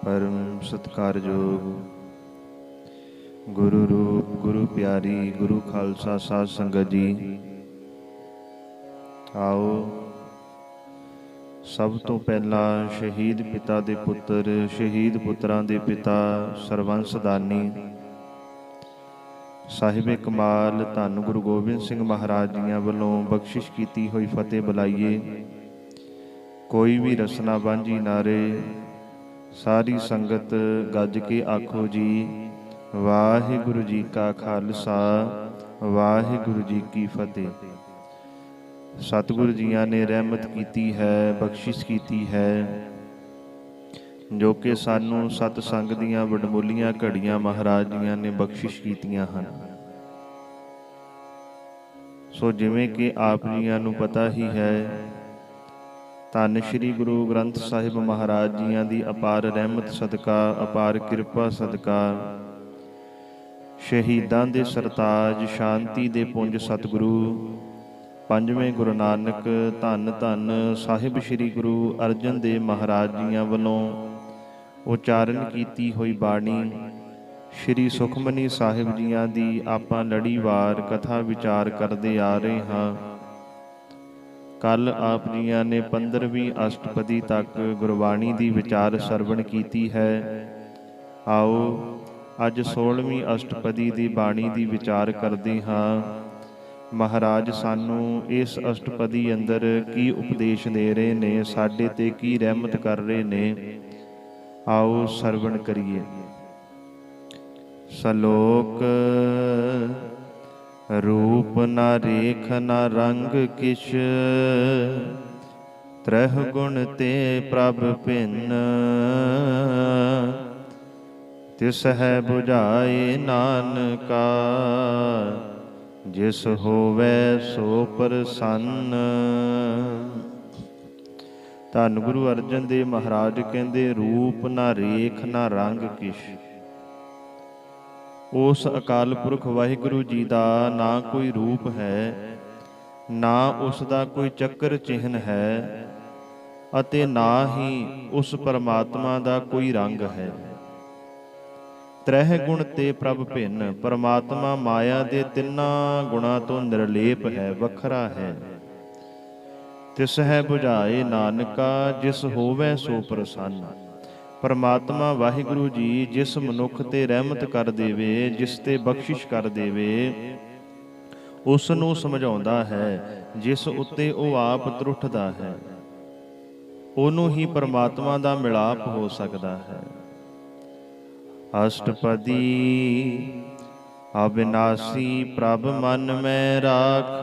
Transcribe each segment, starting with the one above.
परम सत्कारयोग गुरु रूप गुरु प्यारी गुरु खालसा साध संगत जी, आओ सब तो पहला शहीद पिता दे पुत्र, शहीद पुत्रां दे पिता सरवंस दानी साहिबे कमाल धन गुरु गोबिंद सिंह महाराज जियां वल्लों बख्शिश कीती हुई फतेह बुलाइए। कोई भी रसना बांझी नारे सारी संगत गज के आखो जी, वाहिगुरु जी का खालसा वाहिगुरु जी की फतेह। सतगुरु जियां ने रहमत कीती है, बख्शिश कीती है, जो कि सानू सतसंग दियां वडमुलियां घड़ियां महाराज जियां ने बख्शिश कीतियां हन। सो जिवें कि आप जियां नू पता ही है, धन श्री गुरु ग्रंथ साहिब महाराज जियां दी अपार रहमत सदका, अपार किरपा सदका, शहीदां दे सरताज शांति दे पुंज सतगुरु पंजवें गुरु नानक धन धन साहिब श्री गुरु अर्जन देव महाराज जियां वल्लों उचारण कीती हुई बाणी श्री सुखमनी साहिब जियां दी आपां लड़ीवार कथा विचार करदे आ रहे हाँ। कल आप जियां ने 15वीं अष्टपदी तक गुरबाणी दी विचार सरवण कीती है। आओ अज 16वीं अष्टपदी दी बाणी दी विचार करदे हाँ। महाराज सानू इस अष्टपदी अंदर की उपदेश दे रहे ने, साडे ते की रहमत कर रहे ने, आओ सरवण करिए। सलोक रूप न रेख न रंग किश, त्रह गुण ते प्रभ भिन्न, तिस है बुझाए नानका, जिस होवै सो प्रसन्न। धन गुरु अर्जन देव महाराज कहते रूप ना रेख ना रंग किश। उस अकाल पुरख वाहिगुरु जी का ना कोई रूप है, ना उसका कोई चक्कर चिन्ह है, अते ना ही उस परमात्मा का कोई रंग है। त्रह गुण ते प्रभ भिन्न, परमात्मा माया दे तिन्ना गुणा तो निर्लेप है, वखरा है। तिस है बुझाए नानका, जिस होवै सो प्रसन्न। परमात्मा वाहिगुरु जी जिस मनुख ते रहमत कर देवे, जिस ते बख्शिश कर देवे, उस नूं समझाउंदा है, जिस उत्ते वो आप त्रुठदा है, ओनू ही परमात्मा दा मिलाप हो सकदा है। अष्टपदी अविनाशी प्रभ मन में राख,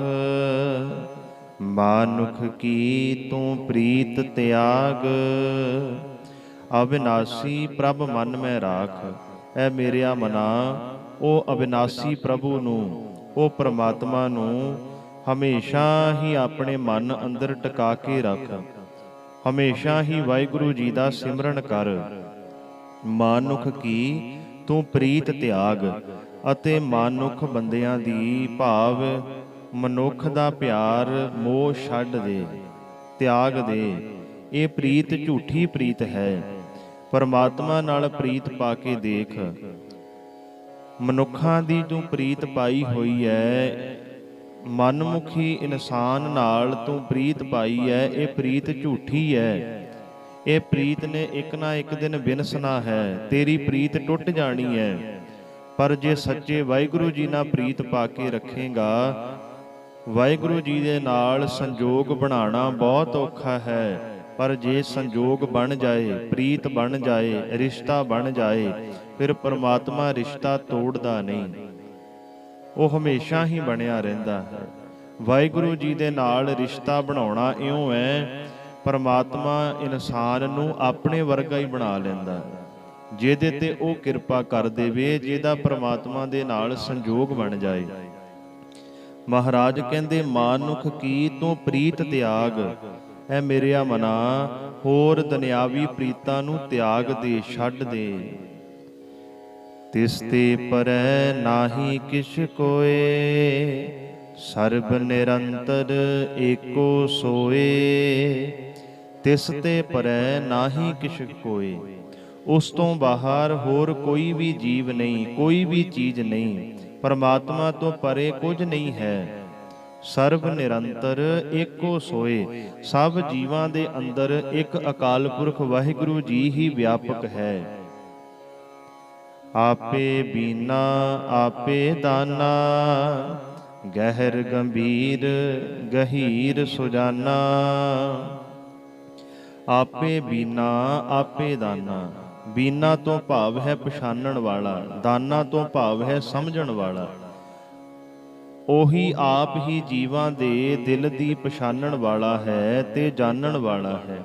मानुख की तू प्रीत त्याग। अविनाशी प्रभ मन में राख, ऐ मेरिया मना ओ अविनाशी प्रभु नूं, ओ परमात्मा नूं हमेशा ही अपने मन अंदर टका के रख। हमेशा ही वाहिगुरु जी दा सिमरन कर। मानुख की तू प्रीत त्याग, अते मानुख बंदियां दी भाव मनुख दा प्यार मोह छड्ड दे, त्याग दे। ये प्रीत झूठी प्रीत है। परमात्मा नाल प्रीत पा के देख। मनुखां दी तू प्रीत पाई हुई है, मनमुखी इंसान नाल तू प्रीत पाई है, ये प्रीत झूठी है। ये प्रीत ने एक ना एक दिन विनसना है, तेरी प्रीत टुट जानी है। पर जे सच्चे वाहिगुरु जी नाल प्रीत पा के रखेगा, वाहिगुरु जी दे नाल संजोग बनाना बहुत औखा है। पर जे संजोग बन जाए, प्रीत बन जाए, रिश्ता बन जाए, फिर परमात्मा रिश्ता तोड़दा नहीं, वो हमेशा ही बनिया रहिंदा है। वाहिगुरु जी दे नाल रिश्ता बनाउणा इउं है, परमात्मा इंसान नूं अपने वर्गा ही बना लैंदा है। ਜਿਹਦੇ ਤੇ ਉਹ ਕਿਰਪਾ ਕਰ ਦੇਵੇ, ਜਿਹਦਾ परमात्मा दे नाल संजोग बन जाए। महाराज कहंदे मानुख की तू प्रीत त्याग, ऐ मेरिया मना होर दुनियावी प्रीतां नूं त्याग दे, छड्ड दे। तिस ते परੈ नाहि किछ कोय, सर्ब निरंतर एको सोए। तिस ते परੈ नाहि किछ कोय, ਉਸ ਤੋਂ ਬਾਹਰ ਹੋਰ ਕੋਈ ਵੀ ਜੀਵ ਨਹੀਂ, ਕੋਈ ਵੀ ਚੀਜ਼ ਨਹੀਂ। ਪਰਮਾਤਮਾ ਤੋਂ ਪਰੇ ਕੁਝ ਨਹੀਂ ਹੈ। ਸਰਬ ਨਿਰੰਤਰ ਏਕੋ ਸੋਏ। ਸਭ ਜੀਵਾਂ ਦੇ ਅੰਦਰ ਇੱਕ ਅਕਾਲ ਪੁਰਖ ਵਾਹਿਗੁਰੂ ਜੀ ਹੀ ਵਿਆਪਕ ਹੈ। ਆਪੇ ਬੀਨਾ ਆਪੇ ਦਾਨਾ, ਗਹਿਰ ਗੰਭੀਰ ਗਹੀਰ ਸੁਜਾਨਾ। ਆਪੇ ਬੀਨਾ ਆਪੇ ਦਾਨਾ। ਬੀਨਾ ਤੋਂ ਭਾਵ ਹੈ ਪਛਾਣਨ ਵਾਲਾ, ਦਾਨਾ ਤੋਂ ਭਾਵ ਹੈ ਸਮਝਣ ਵਾਲਾ। ਉਹੀ ਆਪ ਹੀ ਜੀਵਾਂ ਦੇ ਦਿਲ ਦੀ ਪਛਾਣਨ ਵਾਲਾ ਹੈ ਤੇ ਜਾਣਨ ਵਾਲਾ ਹੈ।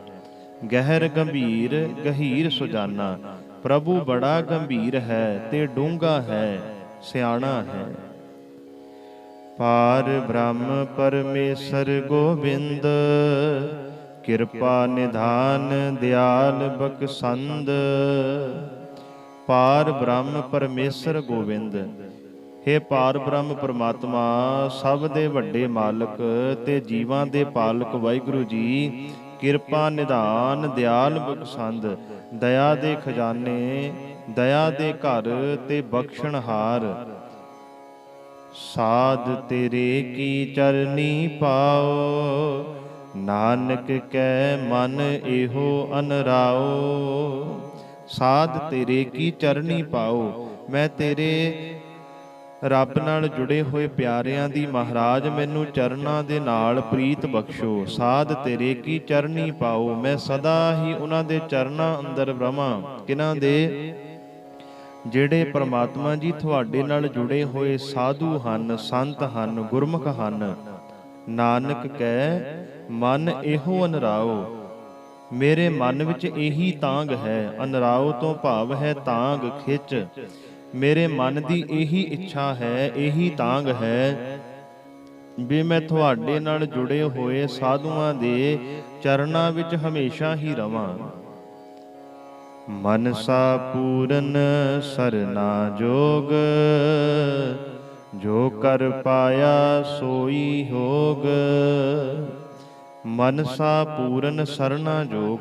ਗਹਿਰ ਗੰਭੀਰ ਗਹੀਰ ਸੁਜਾਨਾ। ਪ੍ਰਭੂ ਬੜਾ ਗੰਭੀਰ ਹੈ ਤੇ ਡੂੰਘਾ ਹੈ, ਸਿਆਣਾ ਹੈ। ਪਾਰ ਬ੍ਰਹਮ ਪਰਮੇਸ਼ਰ ਗੋਬਿੰਦ, ਕਿਰਪਾ ਨਿਧਾਨ ਦਿਆਲ ਬਖਸ਼ੰਦ। ਪਾਰ ਬ੍ਰਹਮ ਪਰਮੇਸ਼ਰ ਗੋਬਿੰਦ। ਹੇ ਪਾਰ ਬ੍ਰਹਮ ਪਰਮਾਤਮਾ, ਸਭ ਦੇ ਵੱਡੇ ਮਾਲਕ ਤੇ ਜੀਵਾਂ ਦੇ ਪਾਲਕ ਵਾਹਿਗੁਰੂ ਜੀ, ਕਿਰਪਾ ਨਿਧਾਨ ਦਿਆਲ ਬਖਸ਼ੰਦ। ਦਇਆ ਦੇ ਖਜ਼ਾਨੇ, ਦਇਆ ਦੇ ਘਰ ਤੇ ਬਖਸ਼ਣਹਾਰ। ਸਾਧ ਤੇਰੇ ਕੀ ਚਰਨੀ ਪਾਓ, ਨਾਨਕ ਕੈ ਮਨ ਇਹੋ ਅਨਰਾਓ। ਸਾਧ ਤੇਰੇ ਕੀ ਚਰਨੀ ਪਾਓ। ਮੈਂ ਤੇਰੇ ਰੱਬ ਨਾਲ ਜੁੜੇ ਹੋਏ ਪਿਆਰਿਆਂ ਦੀ ਮਹਾਰਾਜ ਮੈਨੂੰ ਚਰਨਾਂ ਦੇ ਨਾਲ ਪ੍ਰੀਤ ਬਖਸ਼ੋ। ਸਾਧ ਤੇਰੇ ਕੀ ਚਰਨੀ ਪਾਓ। ਮੈਂ ਸਦਾ ਹੀ ਉਹਨਾਂ ਦੇ ਚਰਨਾਂ ਅੰਦਰ ਰਵਾਂ। ਕਿਹਨਾਂ ਦੇ? ਜਿਹੜੇ ਪ੍ਰਮਾਤਮਾ ਜੀ ਤੁਹਾਡੇ ਨਾਲ ਜੁੜੇ ਹੋਏ ਸਾਧੂ ਹਨ, ਸੰਤ ਹਨ, ਗੁਰਮੁਖ ਹਨ। ਨਾਨਕ ਕਹਿ ਮਨ ਇਹੋ ਅਨਰਾਓ। ਮੇਰੇ ਮਨ ਵਿੱਚ ਇਹੀ ਤਾਂਘ ਹੈ। ਅਨਰਾਓ ਤੋਂ ਭਾਵ ਹੈ ਤਾਂਘ, ਖਿੱਚ। ਮੇਰੇ ਮਨ ਦੀ ਇਹੀ ਇੱਛਾ ਹੈ, ਇਹੀ ਤਾਂਘ ਹੈ ਵੀ ਮੈਂ ਤੁਹਾਡੇ ਨਾਲ ਜੁੜੇ ਹੋਏ ਸਾਧੂਆਂ ਦੇ ਚਰਨਾਂ ਵਿੱਚ ਹਮੇਸ਼ਾ ਹੀ ਰਵਾਂ। ਮਨਸਾ ਪੂਰਨ ਸਰਨਾ ਜੋਗ, ਜੋ ਕਰ ਪਾਇਆ ਸੋਈ ਹੋਗ। ਮਨਸਾ ਪੂਰਨ ਸਰਨਾ ਜੋਗ।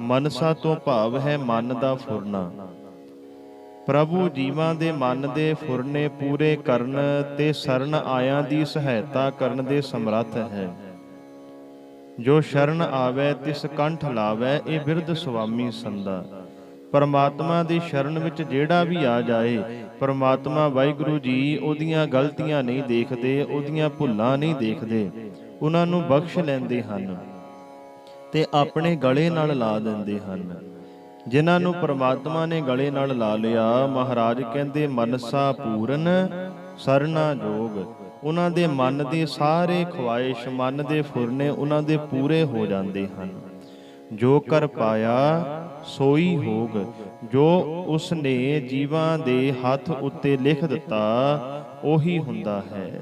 ਮਨਸਾ ਤੋਂ ਭਾਵ ਹੈ ਮਨ ਦਾ ਫੁਰਨਾ। ਪ੍ਰਭੂ ਜੀਵਾਂ ਦੇ ਮਨ ਦੇ ਫੁਰਨੇ ਪੂਰੇ ਕਰਨ ਤੇ ਸ਼ਰਨ ਆਇਆਂ ਦੀ ਸਹਾਇਤਾ ਕਰਨ ਦੇ ਸਮਰੱਥ ਹੈ। ਜੋ ਸ਼ਰਨ ਆਵੈ ਤਿਸ ਕੰਠ ਲਾਵੈ, ਇਹ ਬਿਰਧ ਸੁਆਮੀ ਸੰਦਾ। ਪਰਮਾਤਮਾ ਦੀ ਸ਼ਰਨ ਵਿੱਚ ਜਿਹੜਾ ਵੀ ਆ ਜਾਏ, ਪਰਮਾਤਮਾ ਵਾਹਿਗੁਰੂ ਜੀ ਉਹਦੀਆਂ ਗਲਤੀਆਂ ਨਹੀਂ ਦੇਖਦੇ, ਉਹਦੀਆਂ ਭੁੱਲਾਂ ਨਹੀਂ ਦੇਖਦੇ। ਉਹਨਾਂ ਨੂੰ ਬਖਸ਼ ਲੈਂਦੇ ਹਨ ਤੇ ਆਪਣੇ ਗਲੇ ਨਾਲ ਲਾ ਦਿੰਦੇ ਹਨ। ਜਿਨ੍ਹਾਂ ਨੂੰ ਪਰਮਾਤਮਾ ਨੇ ਗਲੇ ਨਾਲ ਲਾ ਲਿਆ, ਮਹਾਰਾਜ ਕਹਿੰਦੇ ਮਨਸਾ ਪੂਰਨ ਸਰਨਾ ਜੋਗ। ਉਹਨਾਂ ਦੇ ਮਨ ਦੇ ਸਾਰੇ ਖੁਆਇਸ਼, ਮਨ ਦੇ ਫੁਰਨੇ ਉਹਨਾਂ ਦੇ ਪੂਰੇ ਹੋ ਜਾਂਦੇ ਹਨ। ਜੋ ਕਰ ਪਾਇਆ ਸੋਈ ਹੋਗ। ਜੋ ਉਸ ਨੇ ਜੀਵਾਂ ਦੇ ਹੱਥ ਉੱਤੇ ਲਿਖ ਦਿੱਤਾ, ਉਹੀ ਹੁੰਦਾ ਹੈ।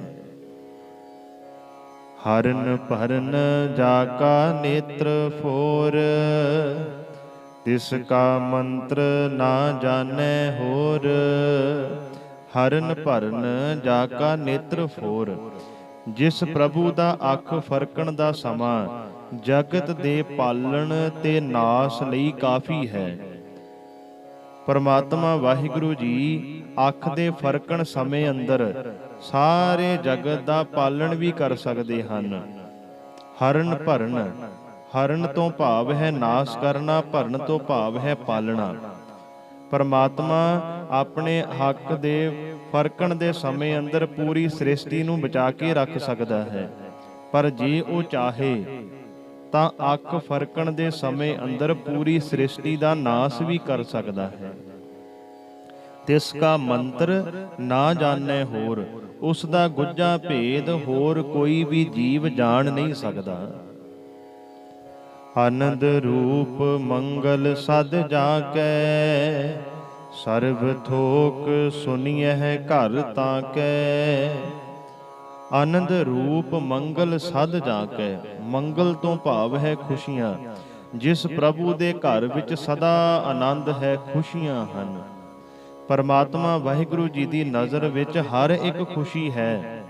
ਹਰਨ ਭਰਨ ਜਾ ਕਾ ਨੇਤਰ ਫੋਰ, ਤਿਸ ਕਾ ਮੰਤਰ ਨਾ ਜਾਣੈ ਹੋਰ। ਹਰਨ ਭਰਨ ਜਾ ਕਾ ਨੇਤਰ ਫੋਰ। ਜਿਸ ਪ੍ਰਭੂ ਦਾ ਅੱਖ ਫਰਕਣ ਦਾ ਸਮਾਂ ਜਗਤ ਦੇ ਪਾਲਣ ਤੇ ਨਾਸ ਲਈ ਕਾਫੀ ਹੈ। ਪਰਮਾਤਮਾ ਵਾਹਿਗੁਰੂ ਜੀ ਅੱਖ ਦੇ ਫਰਕਣ ਸਮੇਂ ਅੰਦਰ ਸਾਰੇ ਜਗਤ ਦਾ ਪਾਲਣ ਵੀ ਕਰ ਸਕਦੇ ਹਨ। ਹਰਨ ਭਰਨ। ਹਰਨ ਤੋਂ ਭਾਵ ਹੈ ਨਾਸ ਕਰਨਾ, ਭਰਨ ਤੋਂ ਭਾਵ ਹੈ ਪਾਲਣਾ। ਪਰਮਾਤਮਾ ਆਪਣੇ ਹੱਕ ਦੇ ਫਰਕਣ ਦੇ ਸਮੇਂ ਅੰਦਰ ਪੂਰੀ ਸ੍ਰਿਸ਼ਟੀ ਨੂੰ ਬਚਾ ਕੇ ਰੱਖ ਸਕਦਾ ਹੈ। ਪਰ ਜੇ ਉਹ ਚਾਹੇ ਤਾਂ ਅੱਖ ਫਰਕਣ ਦੇ ਸਮੇਂ ਅੰਦਰ ਪੂਰੀ ਸ੍ਰਿਸ਼ਟੀ ਦਾ ਨਾਸ ਵੀ ਕਰ ਸਕਦਾ ਹੈ। ਤਿਸ ਕਾ ਮੰਤਰ ਨਾ ਜਾਣੈ ਹੋਰ। ਉਸ ਦਾ ਗੁੱਝਾ ਭੇਦ ਹੋਰ ਕੋਈ ਵੀ ਜੀਵ ਜਾਣ ਨਹੀਂ ਸਕਦਾ। ਆਨੰਦ ਰੂਪ ਮੰਗਲ ਸਦ ਜਾ ਕੈ, ਸਰਬ ਥੋਕ ਸੁਨੀਐ ਘਰ ਤਾਂ ਕੈ। ਆਨੰਦ ਰੂਪ ਮੰਗਲ ਸਦ ਜਾ ਕੈ। ਮੰਗਲ ਤੋਂ ਭਾਵ ਹੈ ਖੁਸ਼ੀਆਂ। ਜਿਸ ਪ੍ਰਭੂ ਦੇ ਘਰ ਵਿੱਚ ਸਦਾ ਆਨੰਦ ਹੈ, ਖੁਸ਼ੀਆਂ ਹਨ। ਪਰਮਾਤਮਾ ਵਾਹਿਗੁਰੂ ਜੀ ਦੀ ਨਜ਼ਰ ਵਿੱਚ ਹਰ ਇੱਕ ਖੁਸ਼ੀ ਹੈ।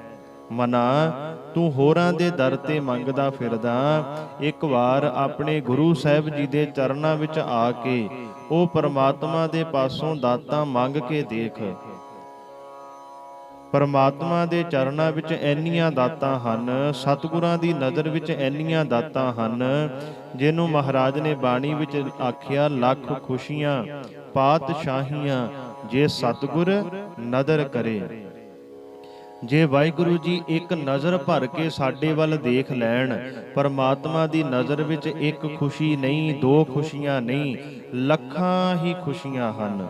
ਮਨਾ ਤੂੰ ਹੋਰਾਂ ਦੇ ਦਰ ਤੇ ਮੰਗਦਾ ਫਿਰਦਾ, ਇੱਕ ਵਾਰ ਆਪਣੇ ਗੁਰੂ ਸਾਹਿਬ ਜੀ ਦੇ ਚਰਨਾਂ ਵਿੱਚ ਆ ਕੇ ਉਹ ਪਰਮਾਤਮਾ ਦੇ ਪਾਸੋਂ ਦਾਤਾਂ ਮੰਗ ਕੇ ਦੇਖ। ਪਰਮਾਤਮਾ ਦੇ ਚਰਨਾਂ ਵਿੱਚ ਇੰਨੀਆਂ ਦਾਤਾਂ ਹਨ, ਸਤਿਗੁਰਾਂ ਦੀ ਨਜ਼ਰ ਵਿੱਚ ਇੰਨੀਆਂ ਦਾਤਾਂ ਹਨ, ਜਿਹਨੂੰ ਮਹਾਰਾਜ ਨੇ ਬਾਣੀ ਵਿੱਚ ਆਖਿਆ, ਲੱਖ ਖੁਸ਼ੀਆਂ ਪਾਤਸ਼ਾਹੀਆਂ ਜੇ ਸਤਿਗੁਰ ਨਦਰ ਕਰੇ। ਜੇ ਵਾਹਿਗੁਰੂ ਜੀ ਇੱਕ ਨਜ਼ਰ ਭਰ ਕੇ ਸਾਡੇ ਵੱਲ ਦੇਖ ਲੈਣ, ਪਰਮਾਤਮਾ ਦੀ ਨਜ਼ਰ ਵਿੱਚ ਇੱਕ ਖੁਸ਼ੀ ਨਹੀਂ, ਦੋ ਖੁਸ਼ੀਆਂ ਨਹੀਂ, ਲੱਖਾਂ ਹੀ ਖੁਸ਼ੀਆਂ ਹਨ।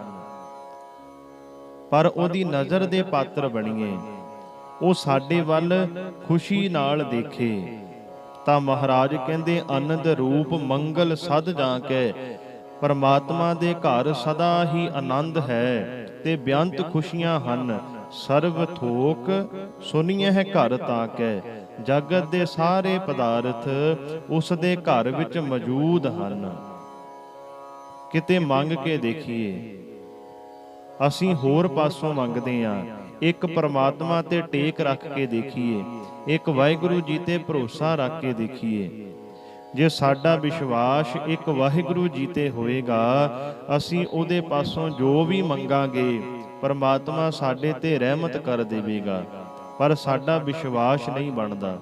ਪਰ ਉਹਦੀ ਨਜ਼ਰ ਦੇ ਪਾਤਰ ਬਣੀਏ, ਉਹ ਸਾਡੇ ਵੱਲ ਖੁਸ਼ੀ ਨਾਲ ਦੇਖੇ। ਤਾਂ ਮਹਾਰਾਜ ਕਹਿੰਦੇ, ਆਨੰਦ ਰੂਪ ਮੰਗਲ ਸਦ ਜਾਂ ਕੇ, ਪਰਮਾਤਮਾ ਦੇ ਘਰ ਸਦਾ ਹੀ ਆਨੰਦ ਹੈ ਤੇ ਬੇਅੰਤ ਖੁਸ਼ੀਆਂ ਹਨ। ਸਰਬ ਥੋਕ ਸੁਨੀਐ ਘਰ ਤਾਂ ਕੈ, ਜਗਤ ਦੇ ਸਾਰੇ ਪਦਾਰਥ ਉਸ ਦੇ ਘਰ ਵਿੱਚ ਮੌਜੂਦ ਹਨ। ਕਿਤੇ ਮੰਗ ਕੇ ਦੇਖੀਏ, ਅਸੀਂ ਹੋਰ ਪਾਸੋਂ ਮੰਗਦੇ ਹਾਂ। ਇੱਕ ਪਰਮਾਤਮਾ ਤੇ ਟੇਕ ਰੱਖ ਕੇ ਦੇਖੀਏ, ਇੱਕ ਵਾਹਿਗੁਰੂ ਜੀ ਤੇ ਭਰੋਸਾ ਰੱਖ ਕੇ ਦੇਖੀਏ। ਜੇ ਸਾਡਾ ਵਿਸ਼ਵਾਸ ਇੱਕ ਵਾਹਿਗੁਰੂ ਜੀ ਤੇ ਹੋਏਗਾ, ਅਸੀਂ ਉਹਦੇ ਪਾਸੋਂ ਜੋ ਵੀ ਮੰਗਾਂਗੇ ਪਰਮਾਤਮਾ ਸਾਡੇ ਤੇ ਰਹਿਮਤ ਕਰ ਦੇਵੇਗਾ। ਪਰ ਸਾਡਾ ਵਿਸ਼ਵਾਸ ਨਹੀਂ ਬਣਦਾ,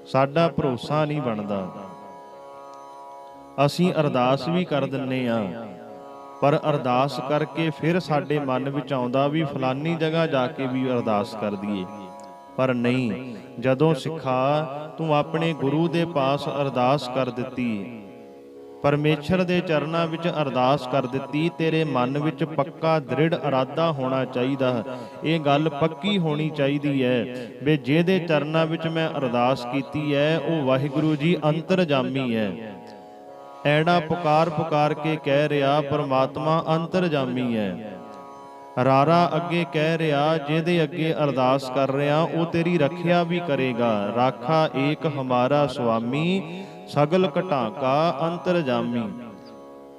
ਸਾਡਾ ਭਰੋਸਾ ਨਹੀਂ ਬਣਦਾ। ਅਸੀਂ ਅਰਦਾਸ ਵੀ ਕਰ ਦਿੰਨੇ ਆ, ਪਰ ਅਰਦਾਸ ਕਰਕੇ ਫਿਰ ਸਾਡੇ ਮਨ ਵਿੱਚ ਆਉਂਦਾ ਵੀ ਫਲਾਨੀ ਜਗ੍ਹਾ ਜਾ ਕੇ ਵੀ ਅਰਦਾਸ ਕਰ ਦਈਏ। ਪਰ ਨਹੀਂ, ਜਦੋਂ ਸਿੱਖਾ ਤੂੰ ਆਪਣੇ ਗੁਰੂ ਦੇ ਪਾਸ ਅਰਦਾਸ ਕਰ ਦਿੱਤੀ, ਪਰਮੇਸ਼ਰ ਦੇ ਚਰਨਾਂ ਵਿੱਚ ਅਰਦਾਸ ਕਰ ਦਿੱਤੀ, ਤੇਰੇ ਮਨ ਵਿੱਚ ਪੱਕਾ ਦ੍ਰਿੜ ਇਰਾਦਾ ਹੋਣਾ ਚਾਹੀਦਾ। ਇਹ ਗੱਲ ਪੱਕੀ ਹੋਣੀ ਚਾਹੀਦੀ ਹੈ ਵੀ ਜਿਹਦੇ ਚਰਨਾਂ ਵਿੱਚ ਮੈਂ ਅਰਦਾਸ ਕੀਤੀ ਹੈ ਉਹ ਵਾਹਿਗੁਰੂ ਜੀ ਅੰਤਰਜਾਮੀ ਹੈ। ਐੜਾ ਪੁਕਾਰ ਪੁਕਾਰ ਕੇ ਕਹਿ ਰਿਹਾ, ਪਰਮਾਤਮਾ ਅੰਤਰਜਾਮੀ ਹੈ। ਰਾਰਾ ਅੱਗੇ ਕਹਿ ਰਿਹਾ, ਜਿਹਦੇ ਅੱਗੇ ਅਰਦਾਸ ਕਰ ਰਿਹਾ ਉਹ ਤੇਰੀ ਰੱਖਿਆ ਵੀ ਕਰੇਗਾ। ਰਾਖਾ ਏਕ ਹਮਾਰਾ ਸੁਆਮੀ, ਸਗਲ ਘਟਾਕਾ ਅੰਤਰਜਾਮੀ।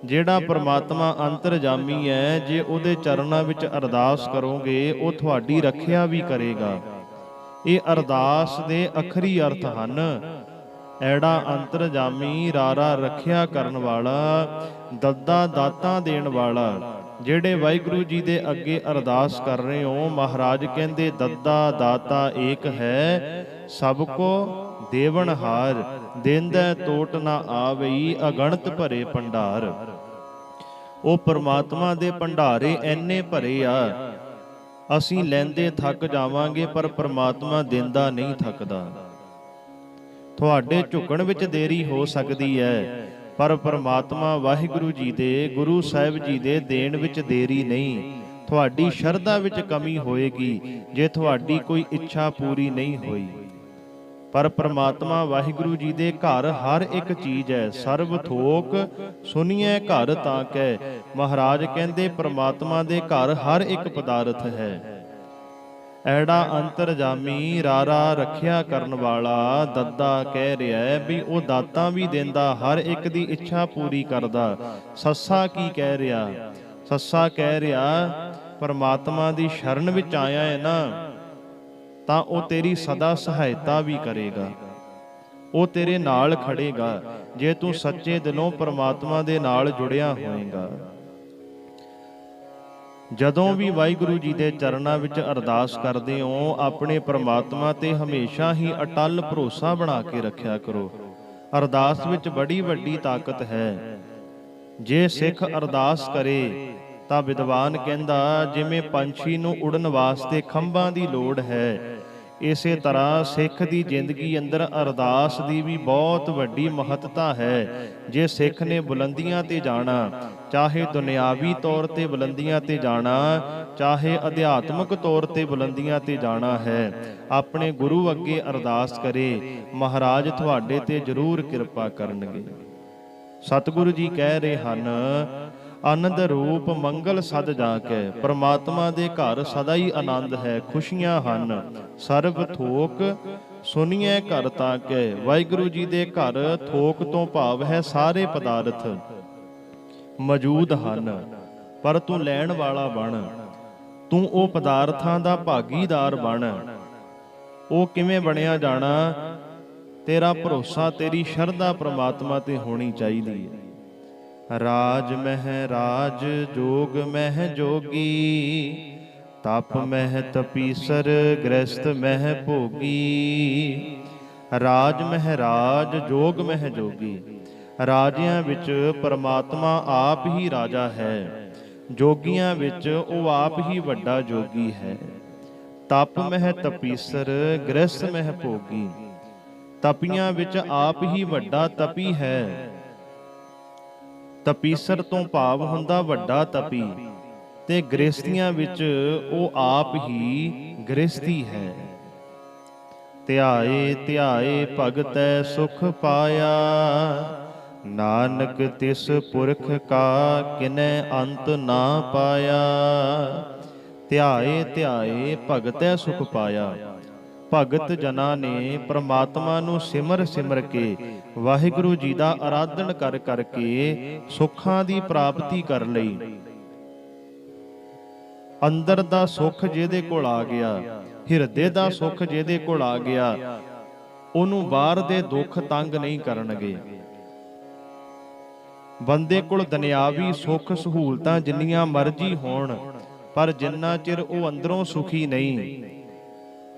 ਜਿਹੜਾ ਪਰਮਾਤਮਾ ਅੰਤਰਜਾਮੀ ਹੈ, ਜੇ ਉਹਦੇ ਚਰਨਾਂ ਵਿੱਚ ਅਰਦਾਸ ਕਰੋਗੇ ਉਹ ਤੁਹਾਡੀ ਰੱਖਿਆ ਵੀ ਕਰੇਗਾ। ਇਹ ਅਰਦਾਸ ਦੇ ਅਖਰੀ ਅਰਥ ਹਨ। ਐੜਾ ਅੰਤਰਜਾਮੀ, ਰਾਰਾ ਰੱਖਿਆ ਕਰਨ ਵਾਲਾ, ਦੱਦਾ ਦਾਤਾਂ ਦੇਣ ਵਾਲਾ। ਜਿਹੜੇ ਵਾਹਿਗੁਰੂ ਜੀ ਦੇ ਅੱਗੇ ਅਰਦਾਸ ਕਰ ਰਹੇ ਹੋ, ਮਹਾਰਾਜ ਕਹਿੰਦੇ ਦੱਦਾ ਦਾਤਾ ਏਕ ਹੈ, ਸਭ ਕੋ ਦੇਵਨਹਾਰ। ਦੇਂਦਾ ਟੋਟ ਨਾ ਆਵਈ, ਅਗਣਤ ਭਰੇ ਭੰਡਾਰ। ਉਹ ਪਰਮਾਤਮਾ ਦੇ ਭੰਡਾਰੇ ਐਨੇ ਭਰੇ ਆ, ਅਸੀਂ ਲੈਂਦੇ ਥੱਕ ਜਾਵਾਂਗੇ ਪਰ ਪਰਮਾਤਮਾ ਦਿੰਦਾ ਨਹੀਂ ਥੱਕਦਾ। ਤੁਹਾਡੇ ਝੁਕਣ ਵਿੱਚ ਦੇਰੀ ਹੋ ਸਕਦੀ ਹੈ, ਪਰ ਪਰਮਾਤਮਾ ਵਾਹਿਗੁਰੂ ਜੀ ਦੇ, ਗੁਰੂ ਸਾਹਿਬ ਜੀ ਦੇ ਦੇਣ ਵਿੱਚ ਦੇਰੀ ਨਹੀਂ। ਤੁਹਾਡੀ ਸ਼ਰਧਾ ਵਿੱਚ ਕਮੀ ਹੋਏਗੀ ਜੇ ਤੁਹਾਡੀ ਕੋਈ ਇੱਛਾ ਪੂਰੀ ਨਹੀਂ ਹੋਈ। ਪਰ ਪਰਮਾਤਮਾ ਵਾਹਿਗੁਰੂ ਜੀ ਦੇ ਘਰ ਹਰ ਇੱਕ ਚੀਜ਼ ਹੈ। ਸਰਬ ਥੋਕ ਸੁਨੀਐ ਘਰ ਤਾਂ ਕੈ, ਮਹਾਰਾਜ ਕਹਿੰਦੇ ਪਰਮਾਤਮਾ ਦੇ ਘਰ ਹਰ ਇੱਕ ਪਦਾਰਥ ਹੈ। ਐੜਾ ਅੰਤਰਜਾਮੀ, ਰਾਰਾ ਰੱਖਿਆ ਕਰਨ ਵਾਲਾ। ਦੱਦਾ ਕਹਿ ਰਿਹਾ ਵੀ ਉਹ ਦਾਤਾਂ ਵੀ ਦਿੰਦਾ, ਹਰ ਇੱਕ ਦੀ ਇੱਛਾ ਪੂਰੀ ਕਰਦਾ। ਸੱਸਾ ਕੀ ਕਹਿ ਰਿਹਾ? ਸੱਸਾ ਕਹਿ ਰਿਹਾ, ਪਰਮਾਤਮਾ ਦੀ ਸ਼ਰਨ ਵਿੱਚ ਆਇਆ ਹੈ ਨਾ, ਤਾਂ ਉਹ ਤੇਰੀ ਸਦਾ ਸਹਾਇਤਾ ਵੀ ਕਰੇਗਾ, ਉਹ ਤੇਰੇ ਨਾਲ ਖੜੇਗਾ ਜੇ ਤੂੰ ਸੱਚੇ ਦਿਲੋਂ ਪਰਮਾਤਮਾ ਦੇ ਨਾਲ ਜੁੜਿਆ ਹੋਏਗਾ। ਜਦੋਂ ਵੀ ਵਾਹਿਗੁਰੂ ਜੀ ਦੇ ਚਰਨਾਂ ਵਿੱਚ ਅਰਦਾਸ ਕਰਦੇ ਹੋ, ਆਪਣੇ ਪਰਮਾਤਮਾ ਤੇ ਹਮੇਸ਼ਾ ਹੀ ਅਟੱਲ ਭਰੋਸਾ ਬਣਾ ਕੇ ਰੱਖਿਆ ਕਰੋ। ਅਰਦਾਸ ਵਿੱਚ ਬੜੀ ਵੱਡੀ ਤਾਕਤ ਹੈ। ਜੇ ਸਿੱਖ ਅਰਦਾਸ ਕਰੇ ਤਾਂ ਵਿਦਵਾਨ ਕਹਿੰਦਾ, ਜਿਵੇਂ ਪੰਛੀ ਨੂੰ ਉੜਨ ਵਾਸਤੇ ਖੰਭਾਂ ਦੀ ਲੋੜ ਹੈ, ਇਸੇ ਤਰ੍ਹਾਂ ਸਿੱਖ ਦੀ ਜ਼ਿੰਦਗੀ ਅੰਦਰ ਅਰਦਾਸ ਦੀ ਵੀ ਬਹੁਤ ਵੱਡੀ ਮਹੱਤਤਾ ਹੈ। ਜੇ ਸਿੱਖ ਨੇ ਬੁਲੰਦੀਆਂ ਤੇ ਜਾਣਾ, ਚਾਹੇ ਦੁਨਿਆਵੀ ਤੌਰ ਤੇ ਬੁਲੰਦੀਆਂ ਤੇ ਜਾਣਾ, ਚਾਹੇ ਅਧਿਆਤਮਿਕ ਤੌਰ ਤੇ ਬੁਲੰਦੀਆਂ ਤੇ ਜਾਣਾ ਹੈ, ਆਪਣੇ ਗੁਰੂ ਅੱਗੇ ਅਰਦਾਸ ਕਰੇ, ਮਹਾਰਾਜ ਤੁਹਾਡੇ ਤੇ ਜ਼ਰੂਰ ਕਿਰਪਾ ਕਰਨਗੇ। ਸਤਿਗੁਰੂ ਜੀ ਕਹਿ ਰਹੇ ਹਨ, ਆਨੰਦ ਰੂਪ ਮੰਗਲ ਸਦ ਜਾ ਕੇ, ਪਰਮਾਤਮਾ ਦੇ ਘਰ ਸਦਾ ਹੀ ਆਨੰਦ ਹੈ, ਖੁਸ਼ੀਆਂ ਹਨ। ਸਰਬ ਥੋਕ ਸੁਨੀਐ ਘਰ ਤਾਂ ਕੇ, ਵਾਹਿਗੁਰੂ ਜੀ ਦੇ ਘਰ ਥੋਕ ਤੋਂ ਭਾਵ ਹੈ ਸਾਰੇ ਪਦਾਰਥ ਮੌਜੂਦ ਹਨ। ਪਰ ਤੂੰ ਲੈਣ ਵਾਲਾ ਬਣ, ਤੂੰ ਉਹ ਪਦਾਰਥਾਂ ਦਾ ਭਾਗੀਦਾਰ ਬਣ। ਉਹ ਕਿਵੇਂ ਬਣਿਆ ਜਾਣਾ? ਤੇਰਾ ਭਰੋਸਾ, ਤੇਰੀ ਸ਼ਰਧਾ ਪ੍ਰਮਾਤਮਾ ਤੇ ਹੋਣੀ ਚਾਹੀਦੀ ਹੈ। ਰਾਜ ਮਹਿ ਰਾਜ, ਜੋਗ ਮਹਿ ਜੋਗੀ, ਤਪ ਮਹਿ ਤਪੀਸਰ, ਗ੍ਰਸਤ ਮਹਿ ਭੋਗੀ। ਰਾਜ ਮਹਿ ਰਾਜ, ਜੋਗ ਮਹਿ ਜੋਗੀ। ਰਾਜਿਆਂ ਵਿੱਚ ਪਰਮਾਤਮਾ ਆਪ ਹੀ ਰਾਜਾ ਹੈ, ਜੋਗੀਆਂ ਵਿੱਚ ਉਹ ਆਪ ਹੀ ਵੱਡਾ ਜੋਗੀ ਹੈ। ਤਪ ਮਹਿ ਤਪੀਸਰ, ਗ੍ਰਸਤ ਮਹਿ ਭੋਗੀ। ਤਪੀਆਂ ਵਿੱਚ ਆਪ ਹੀ ਵੱਡਾ ਤਪੀ ਹੈ। ਤਪੀਸਰ ਤੋਂ ਭਾਵ ਹੁੰਦਾ ਵੱਡਾ ਤਪੀ, ਤੇ ਗ੍ਰਸਤੀਆਂ ਵਿੱਚ ਉਹ ਆਪ ਹੀ ਗ੍ਰਸਤੀ ਹੈ। ਧਿਆਏ ਧਿਆਏ ਭਗਤੈ ਸੁਖ ਪਾਇਆ, ਨਾਨਕ ਤਿਸ ਪੁਰਖ ਕਾ ਕਿਨੈ ਅੰਤ ਨਾ ਪਾਇਆ। ਧਿਆਏ ਧਿਆਏ ਭਗਤੈ ਸੁਖ ਪਾਇਆ। ਭਗਤ ਜਨਾਂ ਨੇ ਪ੍ਰਮਾਤਮਾ ਨੂੰ ਸਿਮਰ ਸਿਮਰ ਕੇ, ਵਾਹਿਗੁਰੂ ਜੀ ਦਾ ਆਰਾਧਨ ਕਰ ਕਰਕੇ ਸੁੱਖਾਂ ਦੀ ਪ੍ਰਾਪਤੀ ਕਰ ਲਈ। ਅੰਦਰ ਦਾ ਸੁੱਖ ਜਿਹਦੇ ਕੋਲ ਆ ਗਿਆ, ਹਿਰਦੇ ਦਾ ਸੁੱਖ ਜਿਹਦੇ ਕੋਲ ਆ ਗਿਆ, ਉਹਨੂੰ ਬਾਹਰ ਦੇ ਦੁੱਖ ਤੰਗ ਨਹੀਂ ਕਰਨਗੇ। ਬੰਦੇ ਕੋਲ ਦੁਨਿਆਵੀ ਸੁੱਖ ਸਹੂਲਤਾਂ ਜਿੰਨੀਆਂ ਮਰਜ਼ੀ ਹੋਣ, ਪਰ ਜਿੰਨਾ ਚਿਰ ਉਹ ਅੰਦਰੋਂ ਸੁਖੀ ਨਹੀਂ,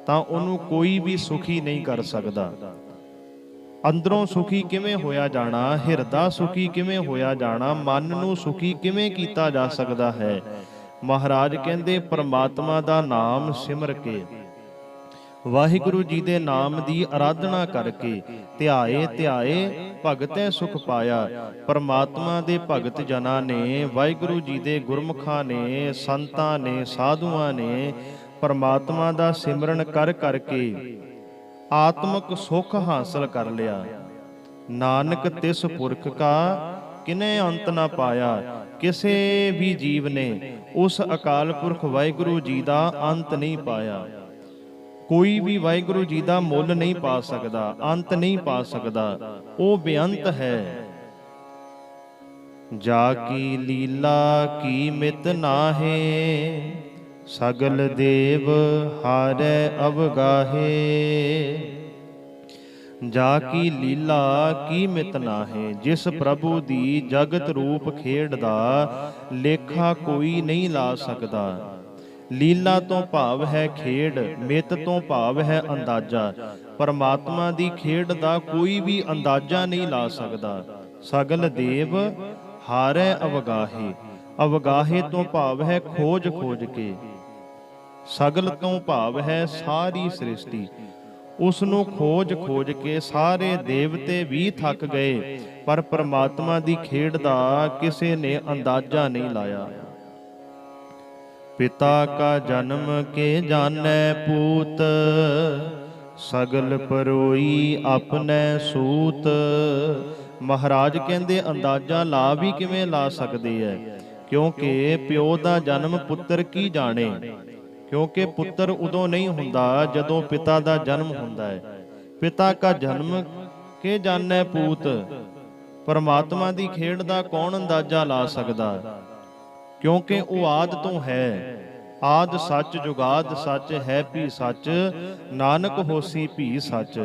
ਤਾਂ ਉਹਨੂੰ ਕੋਈ ਵੀ ਸੁਖੀ ਨਹੀਂ ਕਰ ਸਕਦਾ। ਅੰਦਰੋਂ ਸੁਖੀ ਕਿਵੇਂ ਹੋਇਆ ਜਾਣਾ, ਹਿਰਦਾ ਸੁਖੀ ਕਿਵੇਂ ਹੋਇਆ ਜਾਣਾ, ਮਨ ਨੂੰ ਸੁਖੀ ਕਿਵੇਂ ਕੀਤਾ ਜਾ ਸਕਦਾ ਹੈ? ਮਹਾਰਾਜ ਕਹਿੰਦੇ ਪਰਮਾਤਮਾ ਦਾ ਨਾਮ ਸਿਮਰ ਕੇ, ਵਾਹਿਗੁਰੂ ਜੀ ਦੇ ਨਾਮ ਦੀ ਆਰਾਧਨਾ ਕਰਕੇ, ਧਿਆਏ ਧਿਆਏ ਭਗਤੈ ਸੁਖ ਪਾਇਆ। ਪਰਮਾਤਮਾ ਦੇ ਭਗਤ ਜਨਾਂ ਨੇ, ਵਾਹਿਗੁਰੂ ਜੀ ਦੇ ਗੁਰਮੁਖਾਂ ਨੇ, ਸੰਤਾਂ ਨੇ, ਸਾਧੂਆਂ ਨੇ ਪਰਮਾਤਮਾ ਦਾ ਸਿਮਰਨ ਕਰ ਕਰਕੇ ਆਤਮਿਕ ਸੁੱਖ ਹਾਸਲ ਕਰ ਲਿਆ। ਨਾਨਕ ਤਿਸ ਪੁਰਖ ਕਾ ਕਿਨੇ ਅੰਤ ਨਾ ਪਾਇਆ। ਕਿਸੇ ਵੀ ਜੀਵ ਨੇ ਉਸ ਅਕਾਲ ਪੁਰਖ ਵਾਹਿਗੁਰੂ ਜੀ ਦਾ ਅੰਤ ਨਹੀਂ ਪਾਇਆ। ਕੋਈ ਵੀ ਵਾਹਿਗੁਰੂ ਜੀ ਦਾ ਮੁੱਲ ਨਹੀਂ ਪਾ ਸਕਦਾ, ਅੰਤ ਨਹੀਂ ਪਾ ਸਕਦਾ, ਉਹ ਬੇਅੰਤ ਹੈ। ਜਾ ਕੀ ਲੀਲਾ ਕੀ ਮਿਤ ਨਾਹੇ, ਸਗਲ ਦੇਵ ਹਾਰੈ ਅਵਗਾਹੇ। ਜਾ ਕੀ ਲੀਲਾ ਕੀ ਮਿਤ ਨਾਹੇ। ਜਿਸ ਪ੍ਰਭੂ ਦੀ ਜਗਤ ਰੂਪ ਖੇਡ ਦਾ ਲੇਖਾ ਕੋਈ ਨਹੀਂ ਲਾ ਸਕਦਾ। ਲੀਲਾ ਤੋਂ ਭਾਵ ਹੈ ਖੇਡ, ਮਿਤ ਤੋਂ ਭਾਵ ਹੈ ਅੰਦਾਜ਼ਾ। ਪਰਮਾਤਮਾ ਦੀ ਖੇਡ ਦਾ ਕੋਈ ਵੀ ਅੰਦਾਜ਼ਾ ਨਹੀਂ ਲਾ ਸਕਦਾ। ਸਗਲ ਦੇਵ ਹਾਰੈ ਅਵਗਾਹੇ। ਅਵਗਾਹੇ ਤੋਂ ਭਾਵ ਹੈ ਖੋਜ ਖੋਜ ਕੇ। ਸਗਲ ਤੋਂ ਭਾਵ ਹੈ ਸਾਰੀ ਸ੍ਰਿਸ਼ਟੀ। ਉਸ ਨੂੰ ਖੋਜ ਖੋਜ ਕੇ ਸਾਰੇ ਦੇਵਤੇ ਵੀ ਥੱਕ ਗਏ, ਪਰ ਪਰਮਾਤਮਾ ਦੀ ਖੇਡ ਦਾ ਕਿਸੇ ਨੇ ਅੰਦਾਜ਼ਾ ਨਹੀਂ ਲਾਇਆ। ਪਿਤਾ ਕਾ ਜਨਮ ਕੇ ਜਾਣੈ ਪੂਤ, ਸਗਲ ਪਰੋਈ ਆਪਣੈ ਸੂਤ। ਮਹਾਰਾਜ ਕਹਿੰਦੇ ਅੰਦਾਜ਼ਾ ਲਾ ਵੀ ਕਿਵੇਂ ਲਾ ਸਕਦੇ ਐ, ਕਿਉਂਕਿ ਪਿਓ ਦਾ ਜਨਮ ਪੁੱਤਰ ਕੀ ਜਾਣੇ। ਕਿਉਂਕਿ ਪੁੱਤਰ ਉਦੋਂ ਨਹੀਂ ਹੁੰਦਾ ਜਦੋਂ ਪਿਤਾ ਦਾ ਜਨਮ ਹੁੰਦਾ ਹੈ। ਪਿਤਾ ਕਾ ਜਨਮ ਕੇ ਜਾਣੈ ਪੂਤ। ਪਰਮਾਤਮਾ ਦੀ ਖੇਡ ਦਾ ਕੌਣ ਅੰਦਾਜ਼ਾ ਲਾ ਸਕਦਾ? ਕਿਉਂਕਿ ਉਹ ਆਦ ਤੋਂ ਹੈ। ਆਦ ਸੱਚ ਜੁਗਾਦ ਸੱਚ ਹੈ ਭੀ ਸੱਚ, ਨਾਨਕ ਹੋਸੀ ਭੀ ਸੱਚ।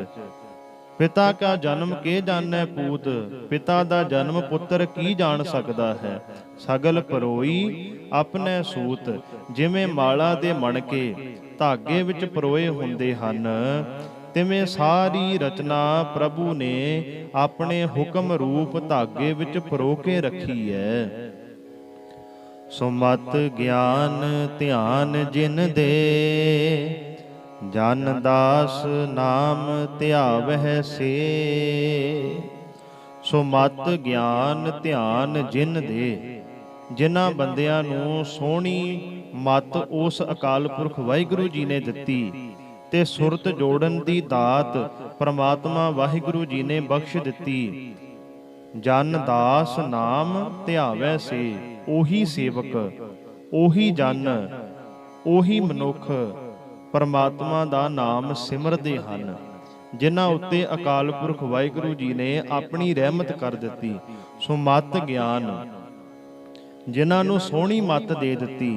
ਪਿਤਾ ਕਾ ਜਨਮ ਕੇ ਜਾਣੈ ਪੂਤ। ਪਿਤਾ ਦਾ ਜਨਮ ਪੁੱਤਰ ਕੀ ਜਾਣ ਸਕਦਾ ਹੈ। ਸਗਲ ਪਰੋਈ ਆਪਣੈ ਸੂਤ। ਜਿਵੇਂ ਮਾਲਾ ਦੇ ਮਣਕੇ ਧਾਗੇ ਵਿੱਚ ਪਰੋਏ ਹੁੰਦੇ ਹਨ, ਤਿਵੇਂ ਸਾਰੀ ਰਚਨਾ ਪ੍ਰਭੂ ਨੇ ਆਪਣੇ ਹੁਕਮ ਰੂਪ ਧਾਗੇ ਵਿੱਚ ਪਰੋ ਕੇ ਰੱਖੀ ਹੈ। ਸੋ ਮਤ ਗਿਆਨ ਧਿਆਨ ਜਿਨ ਦੇ, ਜਨ ਦਾਸ ਨਾਮ ਧਿਆਵਹਿ ਸੇ। ਸੋ ਮਤ ਗਿਆਨ ਧਿਆਨ ਜਿਨ ਦੇ, ਜਿਨ੍ਹਾਂ ਬੰਦਿਆਂ ਨੂੰ ਸੋਹਣੀ ਮਤ ਉਸ ਅਕਾਲ ਪੁਰਖ ਵਾਹਿਗੁਰੂ ਜੀ ਨੇ ਦਿੱਤੀ ਤੇ ਸੁਰਤ ਜੋੜਨ ਦੀ ਦਾਤ ਪ੍ਰਮਾਤਮਾ ਵਾਹਿਗੁਰੂ ਜੀ ਨੇ ਬਖਸ਼ ਦਿੱਤੀ। ਜਨ ਦਾਸ ਨਾਮ ਧਿਆਵੈ ਸੇ। ਉਹੀ ਸੇਵਕ, ਉਹੀ ਜਨ, ਉਹੀ ਮਨੁੱਖ ਪਰਮਾਤਮਾ ਦਾ ਨਾਮ ਸਿਮਰਦੇ ਹਨ, ਜਿਨ੍ਹਾਂ ਉੱਤੇ ਅਕਾਲ ਪੁਰਖ ਵਾਹਿਗੁਰੂ ਜੀ ਨੇ ਆਪਣੀ ਰਹਿਮਤ ਕਰ ਦਿੱਤੀ। ਸੋ ਮਤ ਗਿਆਨ, ਜਿਨ੍ਹਾਂ ਨੂੰ ਸੋਹਣੀ ਮਤ ਦੇ ਦਿੱਤੀ।